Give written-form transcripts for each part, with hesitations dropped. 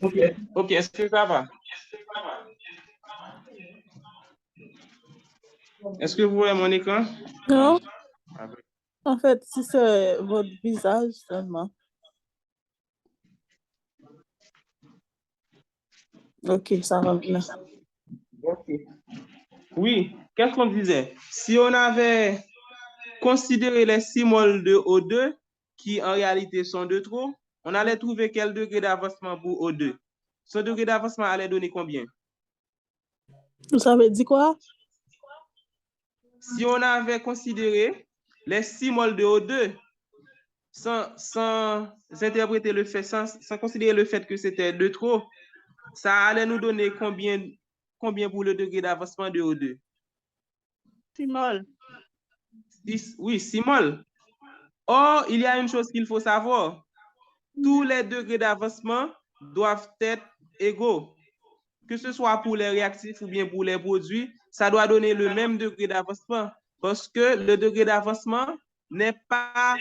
Ok, est-ce que ça va? Est-ce que vous voyez mon écran? Non, en fait, si c'est votre visage seulement. Ok, ça va maintenant. Ok. Oui, qu'est-ce qu'on disait? Si on avait considéré les 6 moles de O2, qui en réalité sont de trop, on allait trouver quel degré d'avancement pour O2. Ce degré d'avancement allait donner combien? Vous avez dit quoi? Si on avait considéré les 6 moles de O2, sans interpréter le fait, sans considérer le fait que c'était de trop, ça allait nous donner combien pour le degré d'avancement de O2? 6 moles. Oui, 6 moles. Or, il y a une chose qu'il faut savoir. Tous les degrés d'avancement doivent être égaux. Que ce soit pour les réactifs ou bien pour les produits, ça doit donner le même degré d'avancement. Parce que le degré d'avancement n'est pas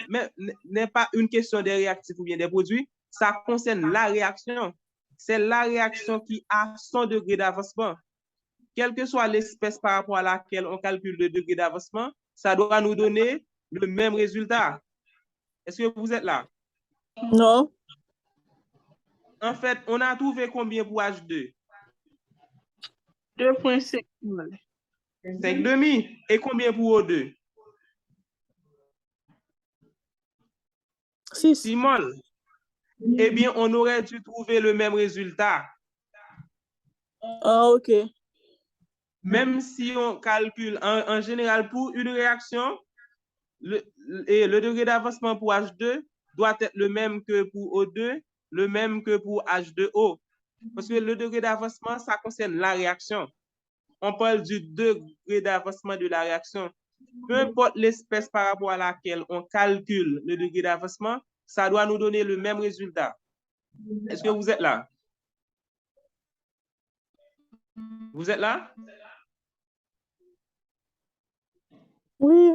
une question des réactifs ou bien des produits, ça concerne la réaction. C'est la réaction qui a son degré d'avancement. Quelle que soit l'espèce par rapport à laquelle on calcule le degré d'avancement, ça doit nous donner le même résultat. Est-ce que vous êtes là? Non. En fait, on a trouvé combien pour H2? 2,5 moles. 5,5. Et combien pour O2? 6 moles. Eh bien, on aurait dû trouver le même résultat. Ah, ok. Même si on calcule en général pour une réaction, le degré d'avancement pour H2 doit être le même que pour O2, le même que pour H2O. Parce que le degré d'avancement, ça concerne la réaction. On parle du degré d'avancement de la réaction. Peu importe l'espèce par rapport à laquelle on calcule le degré d'avancement, ça doit nous donner le même résultat. Est-ce que vous êtes là? Vous êtes là? Oui.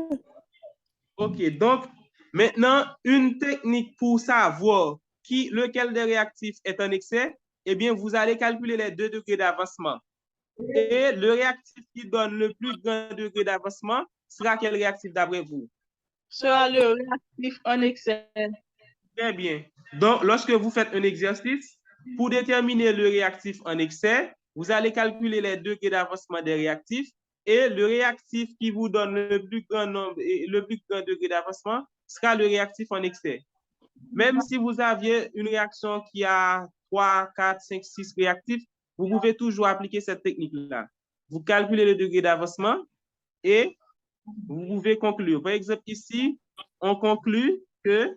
Ok, donc maintenant, une technique pour savoir lequel des réactifs est en excès, eh bien, vous allez calculer les 2 degrés d'avancement. Et le réactif qui donne le plus grand degré d'avancement sera quel réactif d'après vous? Sera le réactif en excès. Très bien. Donc, lorsque vous faites un exercice, pour déterminer le réactif en excès, vous allez calculer les degrés d'avancement des réactifs et le réactif qui vous donne le plus grand nombre et le plus grand degré d'avancement sera le réactif en excès. Même si vous aviez une réaction qui a 3, 4, 5, 6 réactifs, vous pouvez toujours appliquer cette technique-là. Vous calculez le degré d'avancement et vous pouvez conclure. Par exemple, ici, on conclut que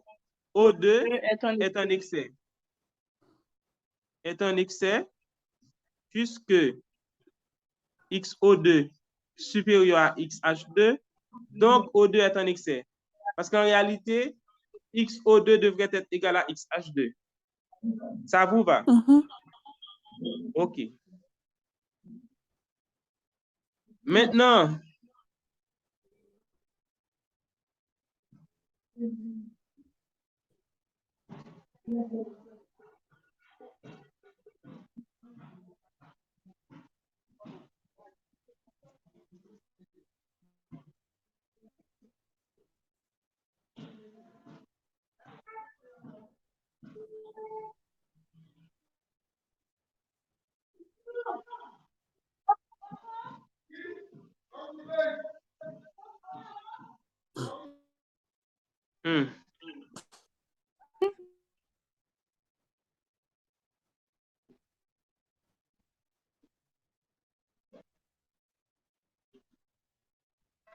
O2 est un excès. Est un excès puisque XO2 supérieur à XH2, donc O2 est un excès. Parce qu'en réalité, XO2 devrait être égal à XH2. Ça vous va? OK. Maintenant,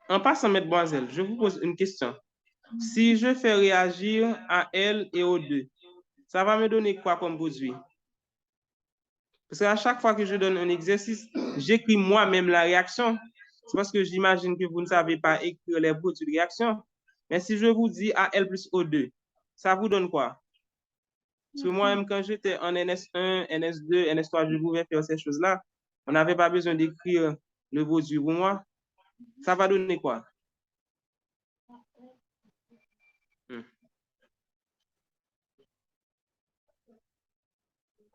en passant, mademoiselle, je vous pose une question. Si je fais réagir à L et O2, ça va me donner quoi comme produit? Parce qu'à chaque fois que je donne un exercice, j'écris moi-même la réaction. C'est parce que j'imagine que vous ne savez pas écrire les produits de réaction. Mais si je vous dis AL plus O2, ça vous donne quoi? Parce que moi-même, quand j'étais en NS1, NS2, NS3, je pouvais faire ces choses-là. On n'avait pas besoin d'écrire le produit pour moi. Ça va donner quoi?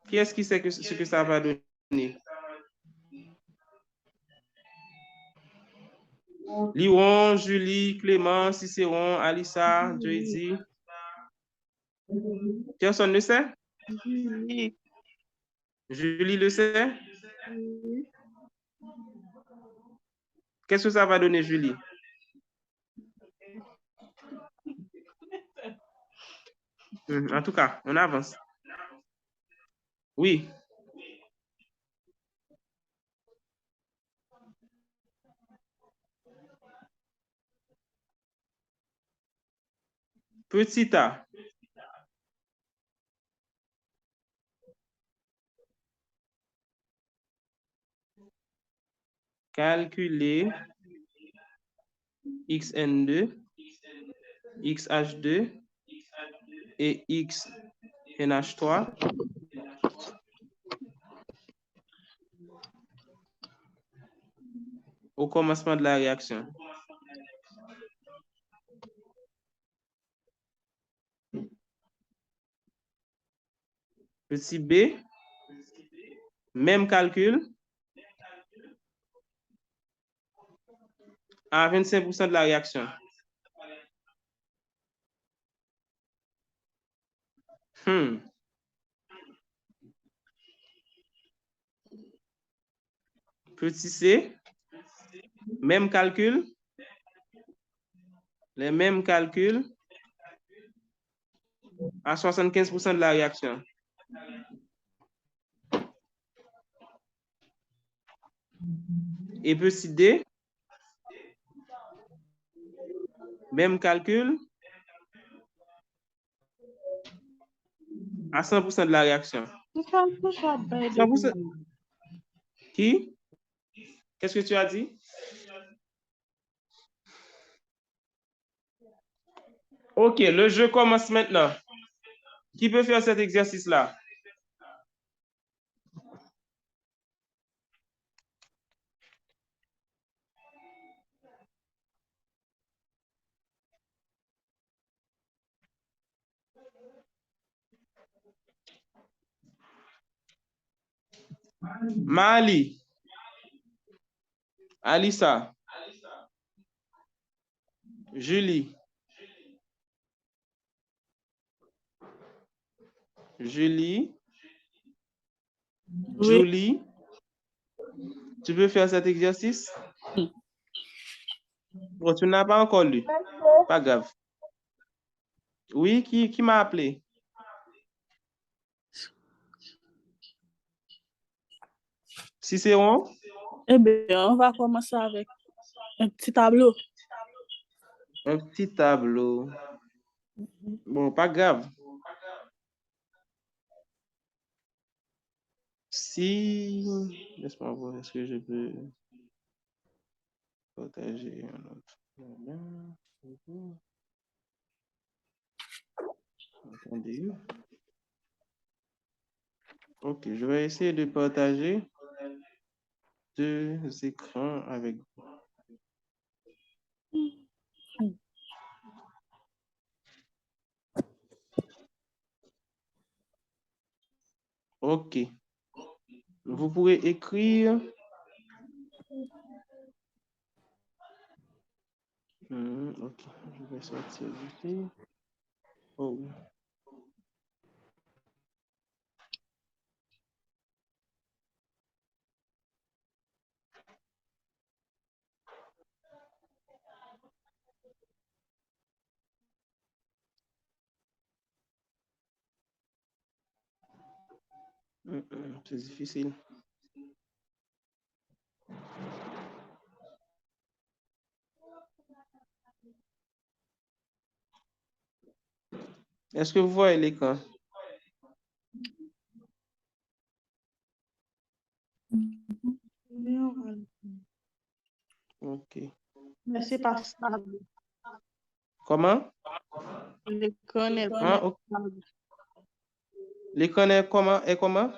Qui est-ce qui sait ce que ça va donner? Liron, Julie, Clément, Cicéron, Alissa, Joyzy. Personne ne sait? Julie. Julie le sait? Oui. Qu'est-ce que ça va donner, Julie? En tout cas, on avance. Oui. Petit a. Calculer xn2, xh2 et xnh3 au commencement de la réaction. Petit b, même calcul à 25% de la réaction. Petit c, même calcul, les mêmes calculs à 75% de la réaction. Et petit d, même calcul à 100% de la réaction. 100%. Qui? Qu'est-ce que tu as dit? OK, le jeu commence maintenant. Qui peut faire cet exercice-là? Mali. Alissa. Julie. Julie. Oui. Julie. Tu peux faire cet exercice? Bon, tu n'as pas encore lu. Pas grave. Oui, qui m'a appelé? Cicéron? Eh bien, on va commencer avec un petit tableau. Un petit tableau. Bon, pas grave. Si... Laisse-moi voir, est-ce que je peux partager un autre? Attendez. OK, je vais essayer de partager deux écrans avec vous. OK. Vous pourrez écrire. OK, je vais sortir ici. Oh. C'est difficile. Est-ce que vous voyez l'écran? OK. Mais c'est pas stable. Comment? L'écran est Ah, OK. L'écran est comment? Est comment?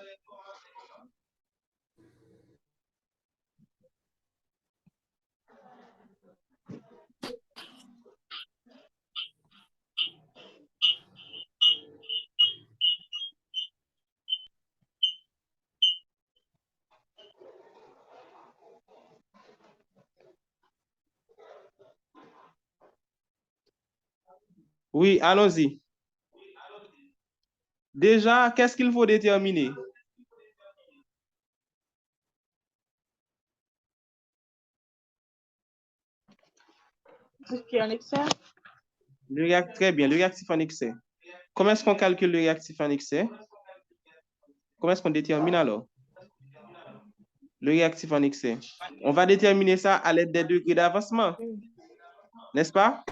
Oui, allons-y. Déjà, qu'est-ce qu'il faut déterminer? Ce qui est en excès. Très bien, le réactif en excès. Comment est-ce qu'on calcule le réactif en excès? Comment est-ce qu'on détermine alors le réactif en excès? On va déterminer ça à l'aide des degrés d'avancement, n'est-ce pas?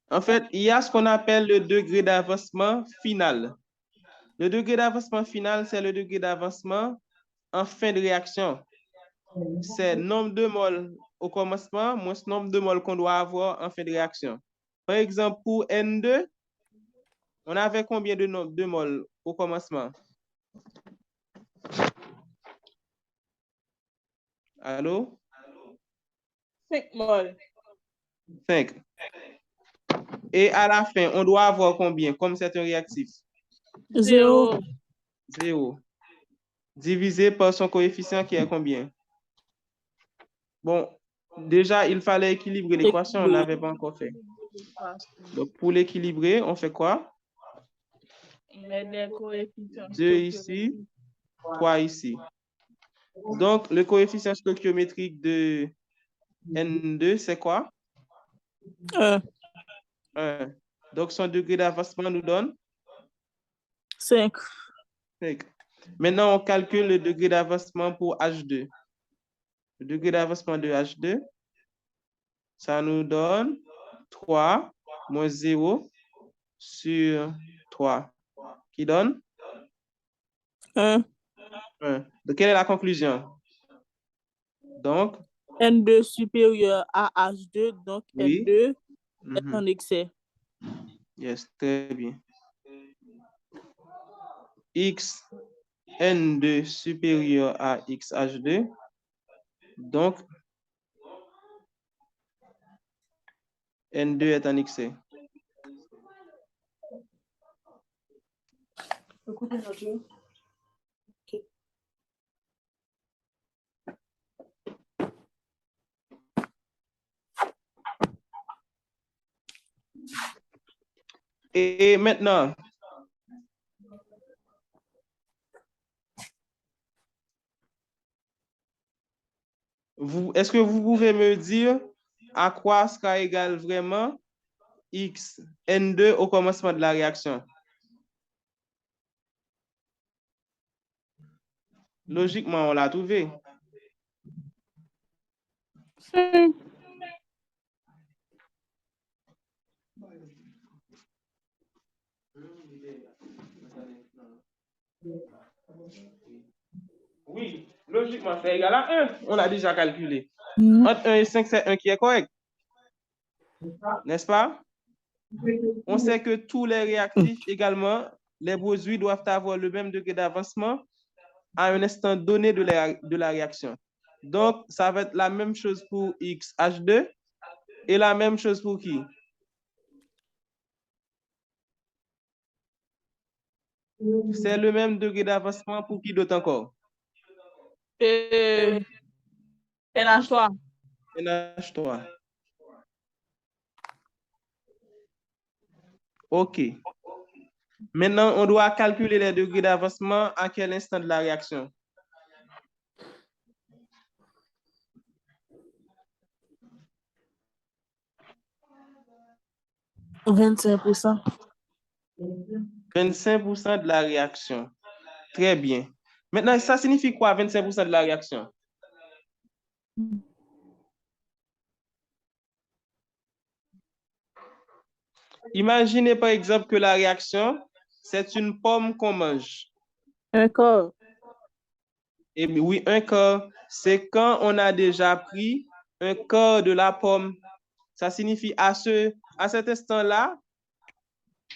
En fait, il y a ce qu'on appelle le degré d'avancement final. Le degré d'avancement final, c'est le degré d'avancement en fin de réaction. C'est nombre de moles au commencement moins nombre de moles qu'on doit avoir en fin de réaction. Par exemple, pour N2, on avait combien de moles au commencement? Allô? 5 moles. 5. Et à la fin, on doit avoir combien comme c'est un réactif? 0. 0. Divisé par son coefficient qui est combien? Bon, déjà, il fallait équilibrer l'équation, on n'avait pas encore fait. Donc, pour l'équilibrer, on fait quoi? On met les coefficients 2 ici, 3 ici. Donc, le coefficient stoichiométrique de N2, c'est quoi? 1. 1. Donc, son degré d'avancement nous donne 5. 5. Maintenant, on calcule le degré d'avancement pour H2. Le degré d'avancement de H2, ça nous donne 3 moins 0 sur 3, qui donne 1. 1. Donc, quelle est la conclusion? Donc, N2 supérieur à H2, donc oui. N2 est en excès. Yes, très bien. X N2 supérieur à XH2. Donc, N2 est en excès. Et maintenant, est-ce que vous pouvez me dire à quoi sera égal vraiment X N2 au commencement de la réaction? Logiquement, on l'a trouvé. 5. Oui, logiquement, c'est égal à 1. On l'a déjà calculé. Entre 1 et 5, c'est 1 qui est correct. N'est-ce pas? On sait que tous les réactifs également, les produits doivent avoir le même degré d'avancement à un instant donné de la réaction. Donc, ça va être la même chose pour XH2 et la même chose pour qui? C'est le même degré d'avancement pour qui d'autre encore? NH3. NH3. OK. Maintenant, on doit calculer les degrés d'avancement à quel instant de la réaction? « 25%. 25% de la réaction. Très bien. Maintenant, ça signifie quoi, 25% de la réaction? Imaginez par exemple que la réaction, c'est une pomme qu'on mange. Un quart. Et oui, un quart, c'est quand on a déjà pris un quart de la pomme. Ça signifie à cet instant-là,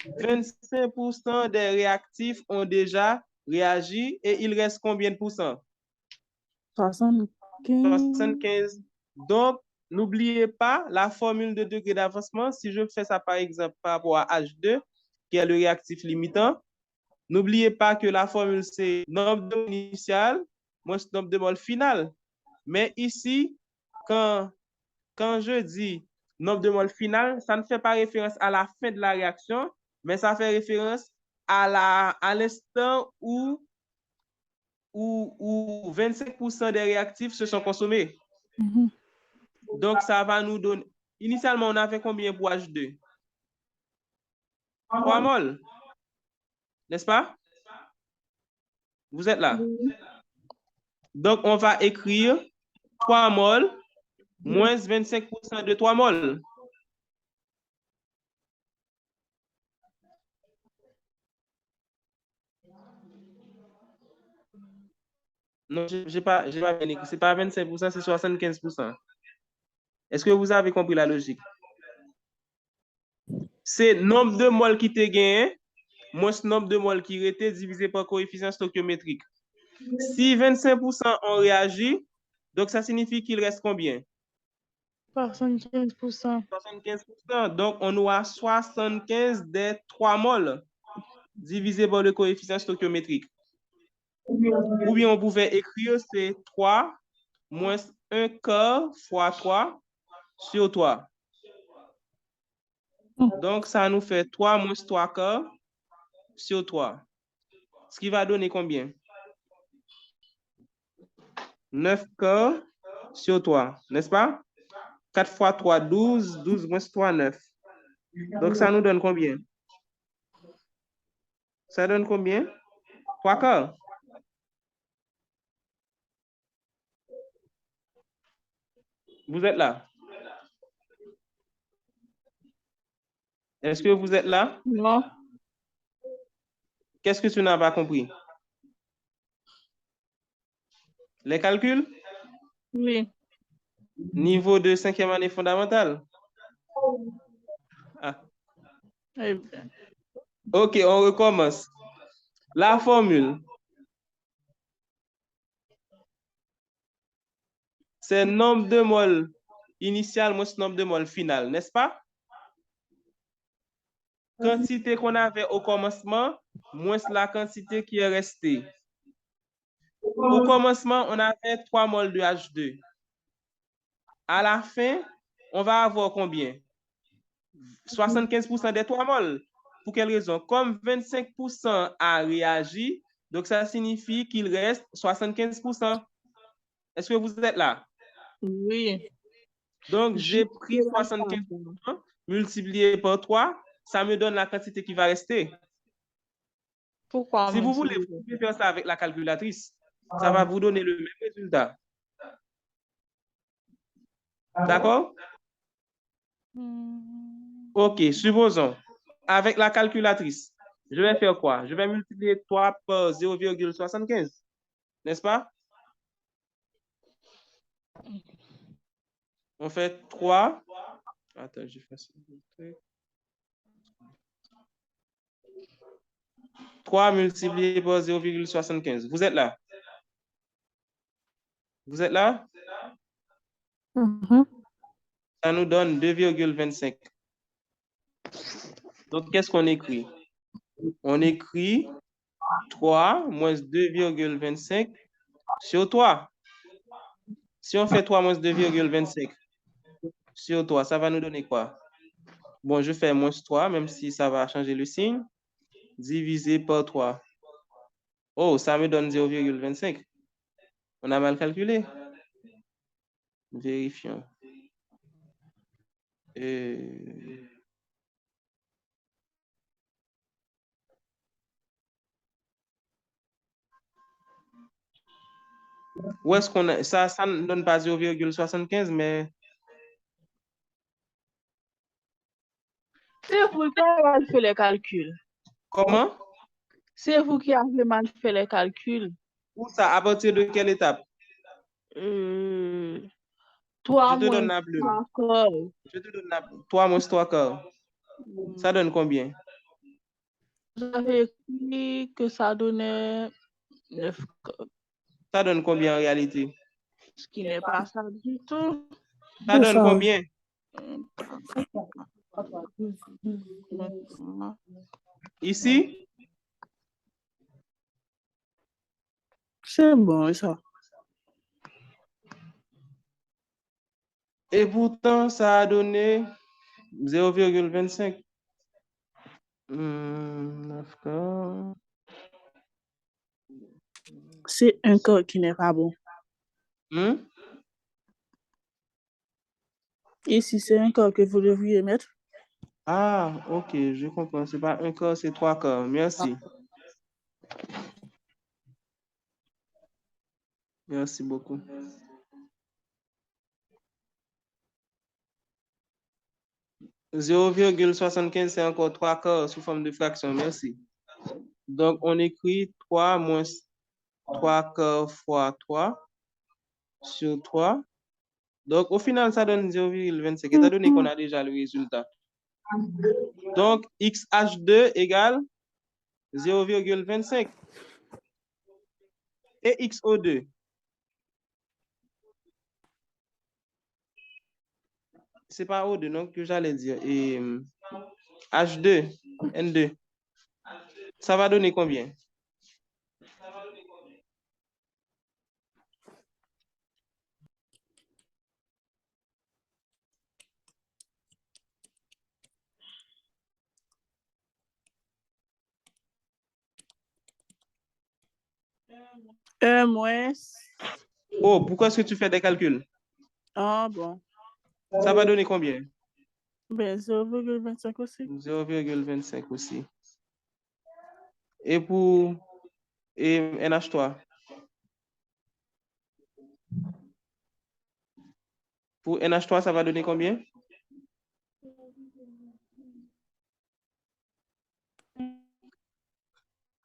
25% des réactifs ont déjà réagi et il reste combien de pourcents? 75. 75. Donc, n'oubliez pas la formule de degré d'avancement. Si je fais ça par exemple par rapport à H2, qui est le réactif limitant, n'oubliez pas que la formule, c'est nombre de moles initial moins nombre de moles final. Mais ici, quand je dis nombre de mol final, ça ne fait pas référence à la fin de la réaction, mais ça fait référence à l'instant où 25% des réactifs se sont consommés. Donc, ça va nous donner... Initialement, on avait combien pour H2? 3 moles, n'est-ce pas? Vous êtes là? Donc, on va écrire 3 moles moins 25% de 3 moles. Non, j'ai pas bien écrit. C'est pas 25%, c'est 75%. Est-ce que vous avez compris la logique? C'est nombre de moles qui te gagné, moins nombre de moles qui étaient divisé par coefficient stoichiométrique. Si 25% ont réagi, donc ça signifie qu'il reste combien? 75%. 75%. Donc, on aura 75 des 3 moles divisé par le coefficient stoichiométrique. Ou bien on pouvait écrire c'est 3 moins 1 quart fois 3 sur 3. Donc, ça nous fait 3 moins 3 quarts sur 3. Ce qui va donner combien? 9 quarts sur 3, n'est-ce pas? 4 fois 3, 12. 12 moins 3, 9. Donc, ça nous donne combien? Ça donne combien? 3 quarts. Vous êtes là? Est-ce que vous êtes là? Non. Qu'est-ce que tu n'as pas compris? Les calculs? Oui. Niveau de 5e année fondamentale? Ah. Eh bien. OK, on recommence. La formule, c'est nombre de moles initial moins nombre de moles final, n'est-ce pas? Quantité qu'on avait au commencement moins la quantité qui est restée. Au commencement, on avait 3 moles de H2. À la fin, on va avoir combien? 75% des 3 moles. Pour quelle raison? Comme 25% a réagi, donc ça signifie qu'il reste 75%. Est-ce que vous êtes là? Oui. Donc, j'ai pris 75% multiplié par 3, ça me donne la quantité qui va rester. Pourquoi Si vous voulez, vous pouvez faire ça avec la calculatrice. Ça va vous donner le même résultat. D'accord? OK, supposons, avec la calculatrice, je vais faire quoi? Je vais multiplier 3 par 0,75, n'est-ce pas? On fait 3. Attends, je fais ça. 3 multiplié par 0,75. Vous êtes là? Vous êtes là? Ça nous donne 2,25. Donc, qu'est-ce qu'on écrit? On écrit 3 moins 2,25 sur 3. Si on fait 3 moins 2,25 sur 3, ça va nous donner quoi? Bon, je fais moins 3, même si ça va changer le signe. Divisé par 3. Oh, ça me donne 0,25. On a mal calculé. Vérifions. Où est-ce qu'on a... Ça ne donne pas 0,75, mais... C'est vous qui avez fait les calculs. Comment? C'est vous qui avez mal fait les calculs. Où ça? À partir de quelle étape? 3 Je te moins donne la bleue. 3 quarts. Je te donne la 3 moins 3 quarts. Ça donne combien? J'avais écrit que ça donnait 9 quarts. Ça donne combien en réalité? Ce qui n'est pas ça du tout. Ça donne combien? Ici? C'est bon, ça. Et pourtant, ça a donné 0,25. 9 corps. C'est un corps qui n'est pas bon. Ici, c'est un corps que vous devriez mettre. Ah, ok, je comprends. C'est pas un corps, c'est 3 corps. Merci. Merci beaucoup. « 0,75, c'est encore 3 corps sous forme de fraction. Merci. Donc, on écrit 3 moins 3 corps fois 3 sur 3. Donc, au final, ça donne 0,25, étant donné qu'on a déjà le résultat. Donc, XH2 égale 0,25. Et XO2. C'est pas O2, non, que j'allais dire. Et H2, N2. Ça va donner combien? Moins. Oh, pourquoi est-ce que tu fais des calculs? Ah, bon. Ça va donner combien? Ben, 0,25 aussi. 0,25 aussi. Et pour NH3? Pour NH3, ça va donner combien?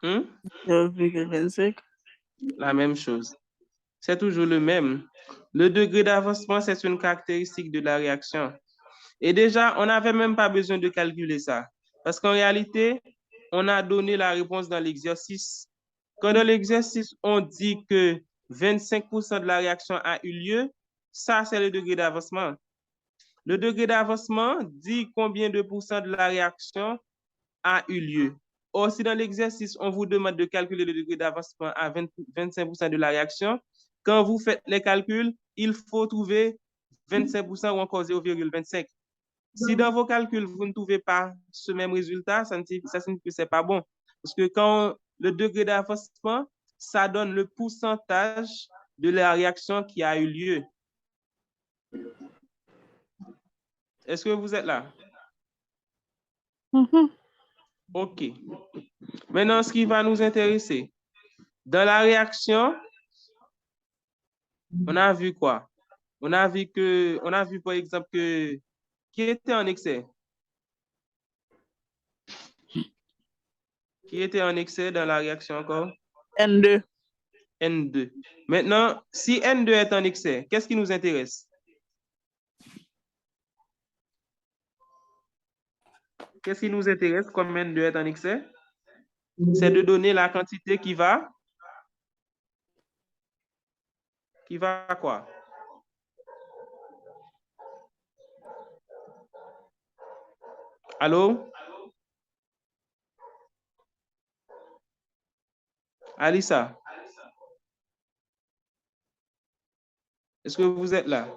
Hmm? 0,25. La même chose. C'est toujours le même. Le degré d'avancement, c'est une caractéristique de la réaction. Et déjà, on n'avait même pas besoin de calculer ça. Parce qu'en réalité, on a donné la réponse dans l'exercice. Quand dans l'exercice, on dit que 25% de la réaction a eu lieu, ça, c'est le degré d'avancement. Le degré d'avancement dit combien de pourcents de la réaction a eu lieu. Or, si dans l'exercice, on vous demande de calculer le degré d'avancement à 25% de la réaction, quand vous faites les calculs, il faut trouver 25% ou encore 0,25. Si dans vos calculs, vous ne trouvez pas ce même résultat, ça signifie que ce n'est pas bon. Parce que quand le degré d'avancement, ça donne le pourcentage de la réaction qui a eu lieu. Est-ce que vous êtes là? OK. Maintenant, ce qui va nous intéresser, dans la réaction, on a vu quoi? On a vu par exemple que qui était en excès? Qui était en excès dans la réaction encore? N2. N2. Maintenant, si N2 est en excès, qu'est-ce qui nous intéresse? Qu'est-ce qui nous intéresse comme N2 est en excès? C'est de donner la quantité qui va quoi? Allô? Alissa? Est-ce que vous êtes là?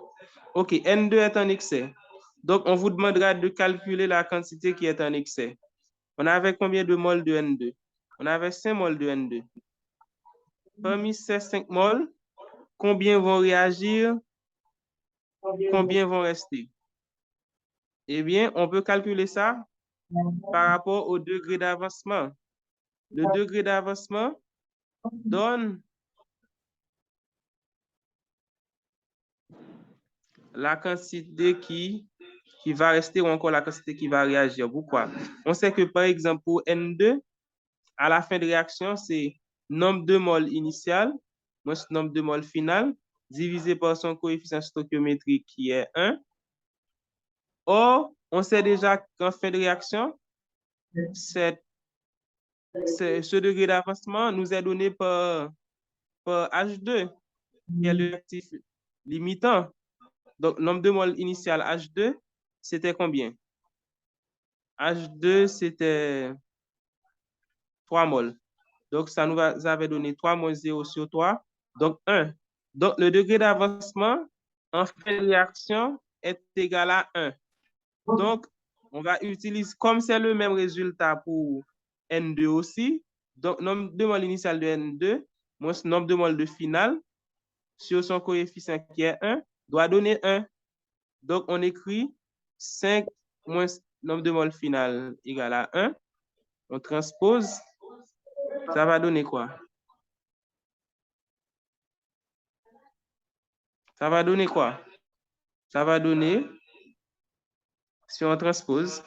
OK, N2 est en excès. Donc, on vous demandera de calculer la quantité qui est en excès. On avait combien de moles de N2? On avait 5 moles de N2. Parmi ces 5 moles, combien vont réagir? Combien vont rester? Eh bien, on peut calculer ça par rapport au degré d'avancement. Le degré d'avancement donne la quantité qui va rester ou encore la quantité qui va réagir. Pourquoi? On sait que, par exemple, pour N2, à la fin de réaction, c'est nombre de moles initial moins nombre de moles final divisé par son coefficient stoichiométrique qui est 1. Or, on sait déjà qu'en fin de réaction, ce degré d'avancement nous est donné par H2, qui est le réactif limitant. Donc, nombre de moles initial H2, c'était combien? H2, c'était 3 moles. Donc, ça nous avait donné 3 moins 0 sur 3, donc 1. Donc, le degré d'avancement en fin de réaction est égal à 1. Donc, on va utiliser, comme c'est le même résultat pour N2 aussi, donc nombre de moles initial de N2 moins nombre de moles de finale sur son coefficient qui est 1 doit donner 1. Donc, on écrit 5 moins nombre de moles final égal à 1. On transpose. Ça va donner quoi? Ça va donner quoi? Ça va donner, si on transpose,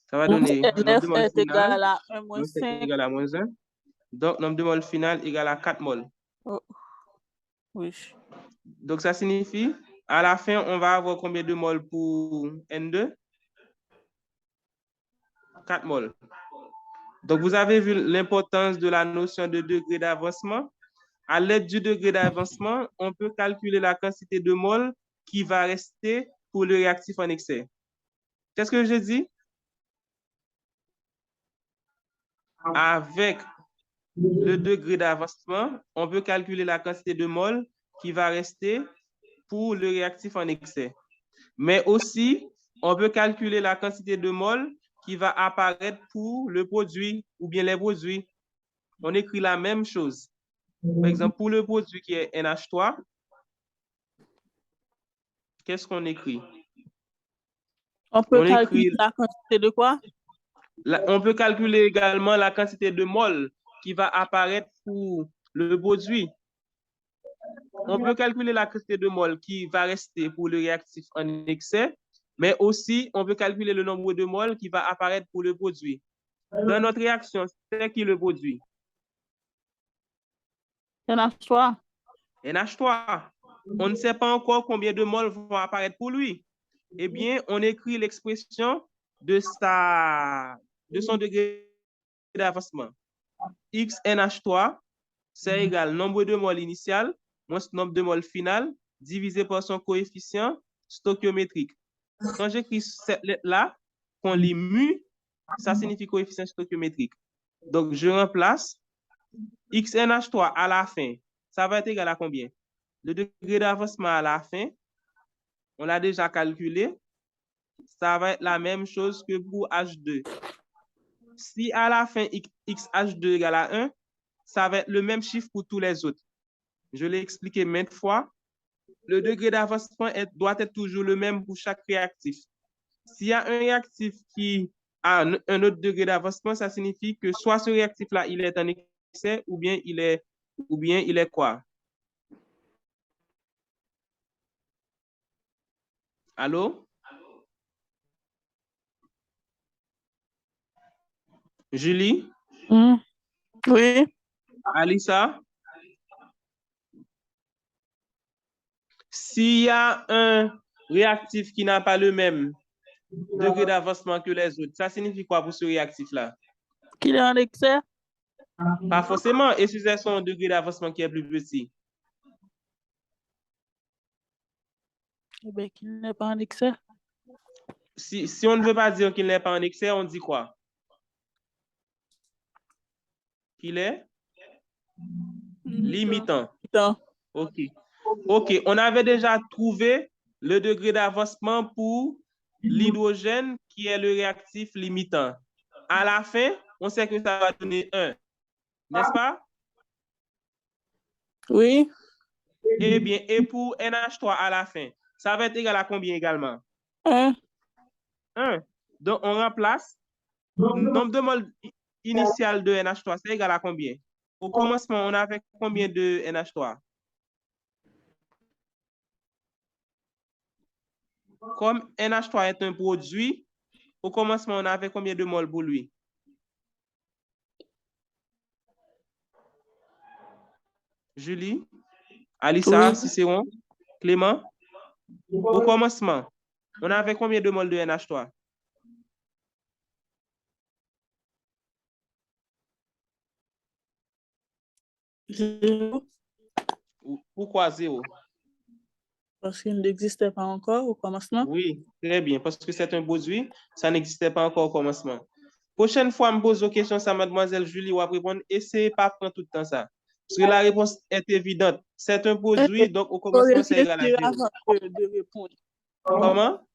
ça va donner nombre de NF moles est final égal à 1 moins est 5. égal à moins 1. Donc, nombre de moles final égal à 4 moles. Oh, oui. Donc, ça signifie, à la fin, on va avoir combien de moles pour N2? 4 moles. Donc, vous avez vu l'importance de la notion de degré d'avancement. À l'aide du degré d'avancement, on peut calculer la quantité de moles qui va rester pour le réactif en excès. Qu'est-ce que je dis? Avec le degré d'avancement, on peut calculer la quantité de moles qui va rester pour le réactif en excès. Mais aussi, on peut calculer la quantité de moles qui va apparaître pour le produit ou bien les produits. On écrit la même chose. Par exemple, pour le produit qui est NH3, qu'est-ce qu'on écrit? On peut On calculer écrit, la quantité de quoi? on peut calculer également la quantité de moles qui va apparaître pour le produit. On peut calculer la quantité de moles qui va rester pour le réactif en excès, mais aussi on peut calculer le nombre de moles qui va apparaître pour le produit. Dans notre réaction, c'est qui le produit? NH3. NH3. On ne sait pas encore combien de moles vont apparaître pour lui. Eh bien, on écrit l'expression de son degré d'avancement. XNH3, c'est égal nombre de moles initial moins nombre de moles final divisé par son coefficient stoichiométrique. Quand j'écris cette lettre-là, qu'on lit mu, ça signifie coefficient stoichiométrique. Donc, je remplace XNH3 à la fin. Ça va être égal à combien? Le degré d'avancement à la fin, on l'a déjà calculé. Ça va être la même chose que pour H2. Si à la fin, XH2 égale à 1, ça va être le même chiffre pour tous les autres. Je l'ai expliqué maintes fois. Le degré d'avancement doit être toujours le même pour chaque réactif. S'il y a un réactif qui a un autre degré d'avancement, ça signifie que soit ce réactif-là, il est en excès ou bien il est quoi? Allô? Julie? Oui. Alissa? S'il y a un réactif qui n'a pas le même degré d'avancement que les autres, ça signifie quoi pour ce réactif-là? Qu'il est en excès? Pas forcément. Et si c'est son degré d'avancement qui est plus petit? Eh bien, qu'il n'est pas en excès. Si on ne veut pas dire qu'il n'est pas en excès, on dit quoi? Qu'il est limitant. OK. OK. On avait déjà trouvé le degré d'avancement pour l'hydrogène qui est le réactif limitant. À la fin, on sait que ça va donner 1. N'est-ce pas? Oui. Eh bien, et pour NH3 à la fin, ça va être égal à combien également? 1. 1. Donc, on remplace nombre de moles initial de NH3, c'est égal à combien? Au commencement, on avait combien de NH3? Comme NH3 est un produit, au commencement, on avait combien de moles pour lui? Julie, Alissa, Oui. Cicéron, Clément. Au commencement, on avait combien de moles de NH3? Zéro. Pourquoi 0? Parce qu'il n'existait pas encore au commencement. Oui, très bien, parce que c'est un produit, ça n'existait pas encore au commencement. Prochaine fois, je me pose une question à mademoiselle Julie ou à répondre, essayez pas prendre tout le temps ça. Parce que la réponse est évidente. C'est un produit, donc au commencement, c'est égal à 0. Avant de répondre. Comment?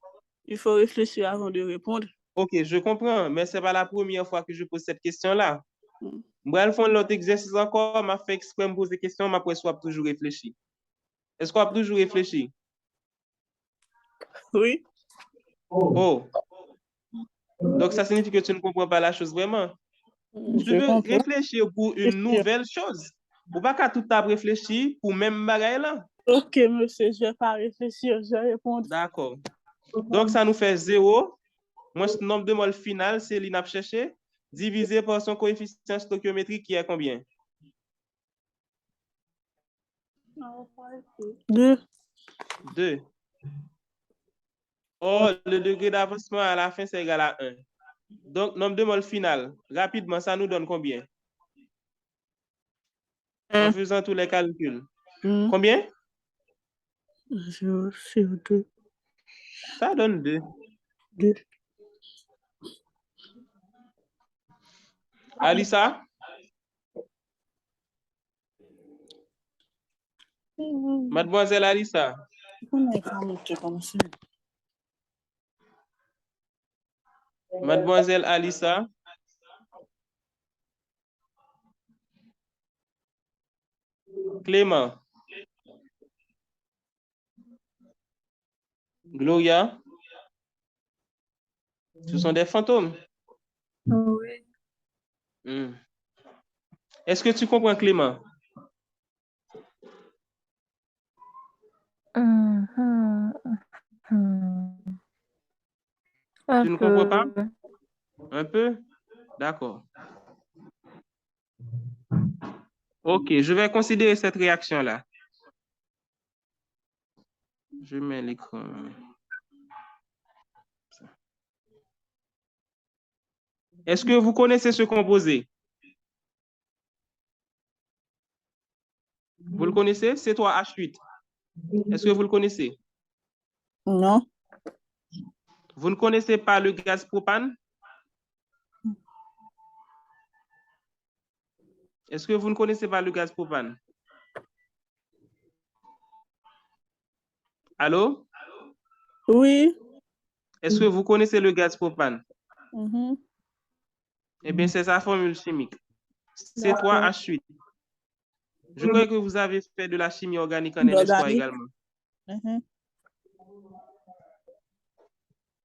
Il faut réfléchir avant de répondre. Ok, je comprends, mais ce n'est pas la première fois que je pose cette question-là. Mm. Moi, je fais l'autre exercice encore, m'a fait exprès me poser des questions, mais après, soit toujours réfléchi. Est-ce qu'on a toujours réfléchi? Oui. Oh, donc ça signifie que tu ne comprends pas la chose vraiment. Tu Je veux comprends. réfléchir pour une nouvelle chose. Ou pas qu'à tout à réfléchir pour même bagaille là. Ok, monsieur, je vais pas réfléchir, je vais répondre. D'accord. Donc, ça nous fait 0. Moins le nombre de moles final, c'est l'inap cherché, divisé par son coefficient stoichiométrique qui est combien? 2. 2. Or, le degré d'avancement à la fin, c'est égal à 1. Donc, nombre de moles final, rapidement, ça nous donne combien? En faisant tous les calculs. Combien? 0 sur 2. Ça donne 2. 2. Alissa? Mademoiselle Alissa? Mademoiselle Alissa? Clément? Gloria? Ce sont des fantômes. Oui. Est-ce que tu comprends, Clément? Tu ne comprends pas? Un peu? D'accord. Ok, je vais considérer cette réaction-là. Je mets l'écran. Est-ce que vous connaissez ce composé? Vous le connaissez? C3H8. Est-ce que vous le connaissez? Non. Vous ne connaissez pas le gaz propane? Est-ce que vous ne connaissez pas le gaz propane? Allô? Oui. Est-ce que vous connaissez le gaz propane? Mhm. Eh bien, c'est sa formule chimique. D'accord. C3H8. Je crois que vous avez fait de la chimie organique en LS3 Organique. également. Mhm.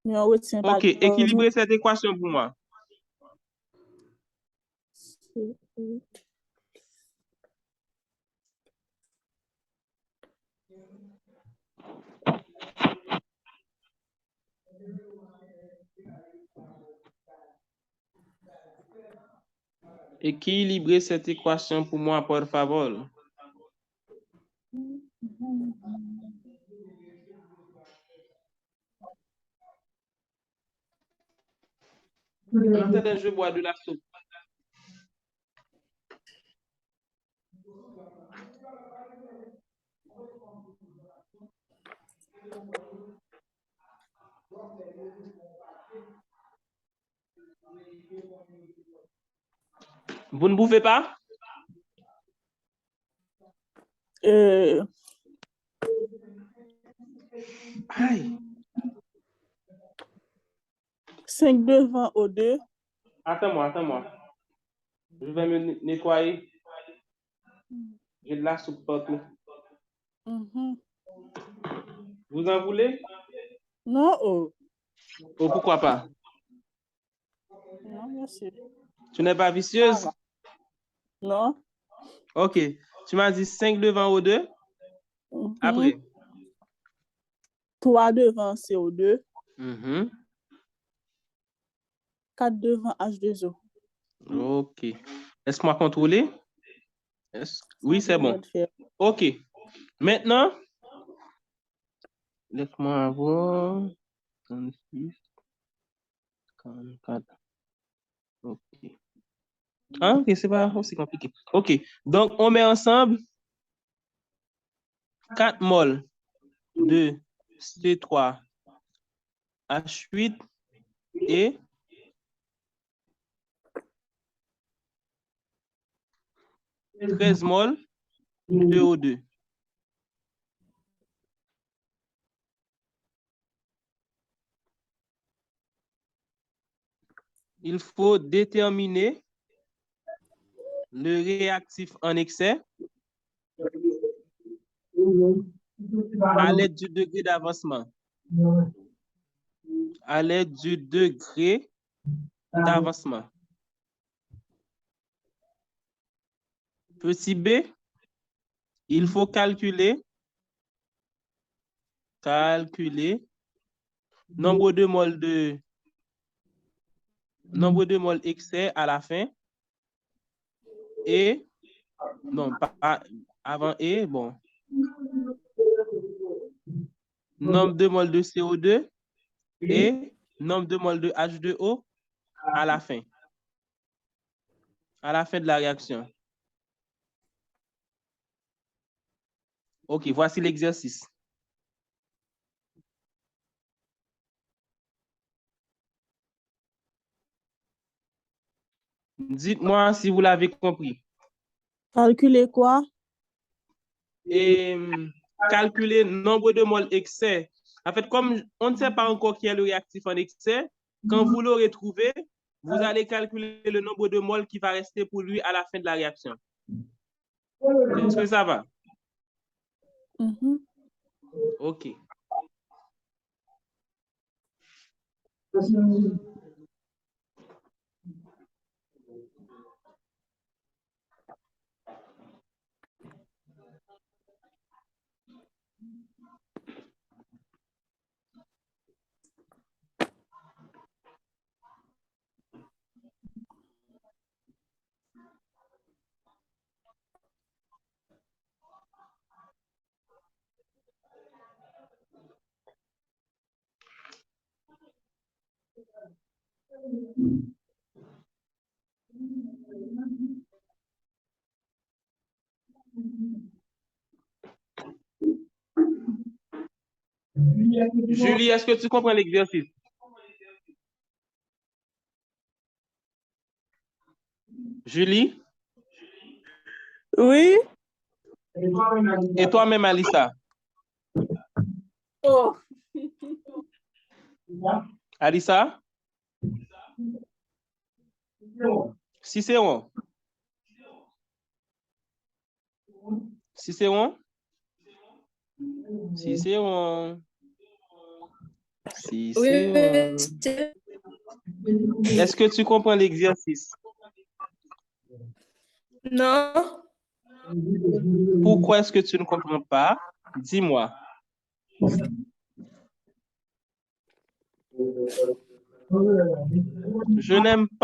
Mais on retient pas. Ok, équilibrez cette équation pour moi. Équilibrez cette équation pour moi, por favor. En attendant, je bois de la soupe. Vous ne buvez pas? Aïe. 5 devant au 2. Attends-moi. Je vais me nettoyer. J'ai de la soupe partout. Vous en voulez? Non, oh. Oh, pourquoi pas? Non, merci. Tu n'es pas vicieuse? Non. Ok. Tu m'as dit 5 devant au 2. Après. 3 devant CO2. 4 devant H2O. Ok. Laisse-moi contrôler. Oui, c'est bon. Ok. Maintenant, laisse-moi voir. 36, 44. Ok. Ah, ok, c'est pas aussi compliqué. Ok. Donc, on met ensemble 4 moles de C3H8 et 13 moles de O2. il faut déterminer le réactif en excès à l'aide du degré d'avancement. À l'aide du degré d'avancement. Petit b, il faut calculer nombre de moles excès à la fin et non pas avant et bon nombre de moles de CO2 et nombre de moles de H2O à la fin de la réaction. OK, voici l'exercice. Dites-moi si vous l'avez compris. Calculer quoi? Et calculer nombre de moles excès. En fait, comme on ne sait pas encore qui est le réactif en excès, quand vous l'aurez trouvé, vous allez calculer le nombre de moles qui va rester pour lui à la fin de la réaction. Est-ce que ça va? OK. Julie, est-ce que tu comprends l'exercice? Julie? Oui. Et toi-même, Alissa? Oh. Alissa? Cicéron? Cicéron? Cicéron? Cicéron? Est-ce que tu comprends l'exercice? Non. Pourquoi est-ce que tu ne comprends pas? Dis-moi. Je n'aime pas